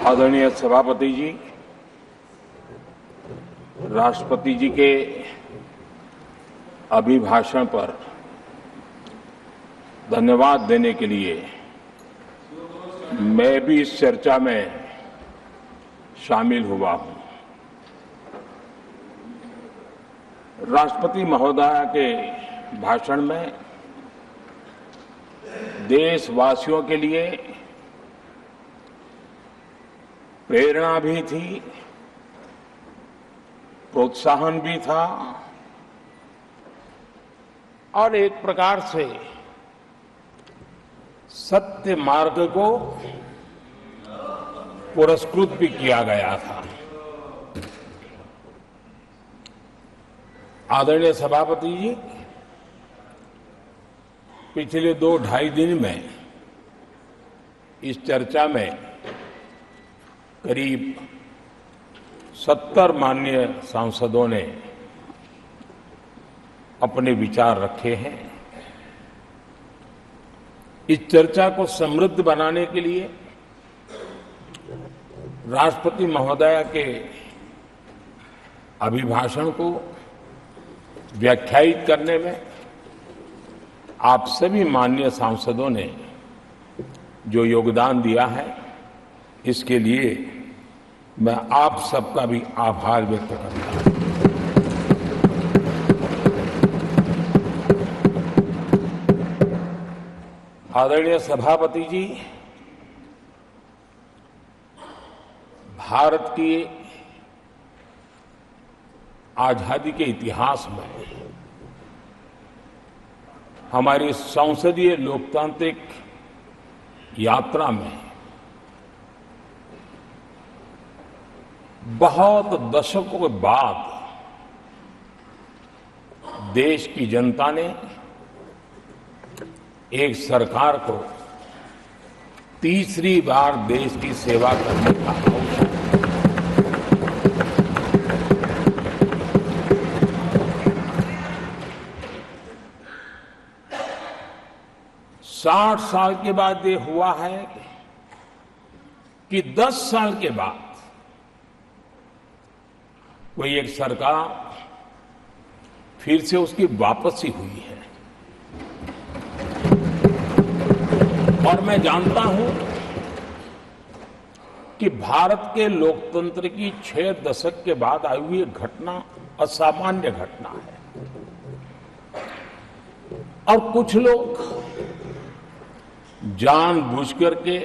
आदरणीय सभापति जी, राष्ट्रपति जी के अभिभाषण पर धन्यवाद देने के लिए मैं भी इस चर्चा में शामिल हुआ हूं। राष्ट्रपति महोदया के भाषण में देशवासियों के लिए प्रेरणा भी थी, प्रोत्साहन भी था और एक प्रकार से सत्य मार्ग को पुरस्कृत भी किया गया था। आदरणीय सभापति जी, पिछले 2-2.5 दिन में इस चर्चा में करीब 70 माननीय सांसदों ने अपने विचार रखे हैं। इस चर्चा को समृद्ध बनाने के लिए राष्ट्रपति महोदया के अभिभाषण को व्याख्यायित करने में आप सभी माननीय सांसदों ने जो योगदान दिया है, इसके लिए मैं आप सबका भी आभार व्यक्त करता हूं। आदरणीय सभापति जी, भारत की आजादी के इतिहास में हमारी संसदीय लोकतांत्रिक यात्रा में बहुत दशकों के बाद देश की जनता ने एक सरकार को तीसरी बार देश की सेवा करने का अवसर 60 साल के बाद ये हुआ है कि 10 साल के बाद कोई एक सरकार फिर से उसकी वापसी हुई है। और मैं जानता हूं कि भारत के लोकतंत्र की 6 दशक के बाद आई हुई घटना असामान्य घटना है। और कुछ लोग जानबूझ करके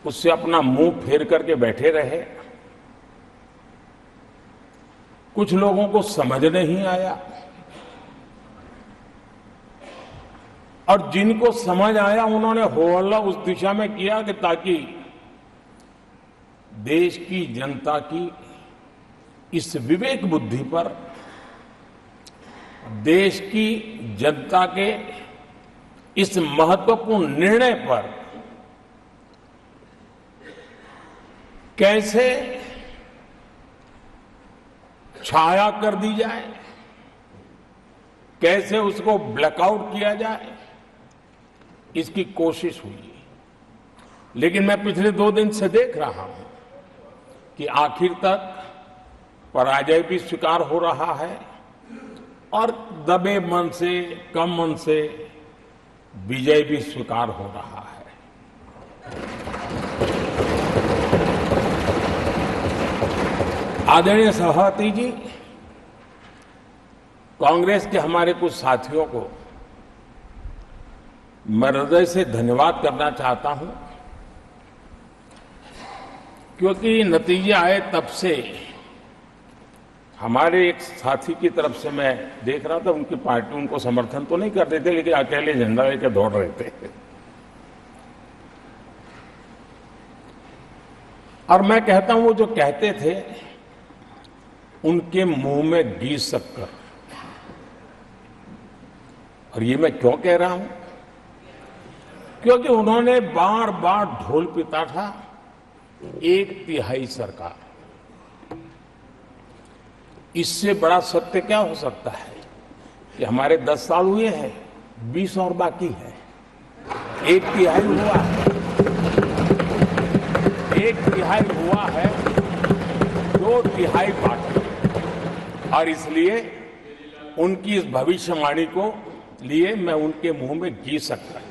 उससे अपना मुंह फेर करके बैठे रहे। कुछ लोगों को समझ नहीं आया और जिनको समझ आया उन्होंने हो हल्ला उस दिशा में किया कि ताकि देश की जनता की इस विवेक बुद्धि पर, देश की जनता के इस महत्वपूर्ण निर्णय पर कैसे छाया कर दी जाए, कैसे उसको ब्लैकआउट किया जाए, इसकी कोशिश हुई। लेकिन मैं पिछले 2 दिन से देख रहा हूं कि आखिर तक पराजय भी स्वीकार हो रहा है और दबे मन से, कम मन से विजय भी स्वीकार हो रहा है। आदरणीय सभापति जी, कांग्रेस के हमारे कुछ साथियों को मैं हृदय से धन्यवाद करना चाहता हूं, क्योंकि नतीजे आए तब से हमारे एक साथी की तरफ से मैं देख रहा था, उनकी पार्टी उनको समर्थन तो नहीं कर रहे थे, लेकिन अकेले झंडा लेकर दौड़ रहे थे। और मैं कहता हूं, वो जो कहते थे उनके मुंह में घी शक्कर। और ये मैं क्यों कह रहा हूं? क्योंकि उन्होंने बार बार ढोल पिटा था 1/3 सरकार। इससे बड़ा सत्य क्या हो सकता है कि हमारे 10 साल हुए हैं, 20 और बाकी है, 1/3 हुआ है। घायल हुआ है 2/3 पार्टी, और इसलिए उनकी इस भविष्यवाणी को लिए मैं उनके मुंह में घी सकता हूं।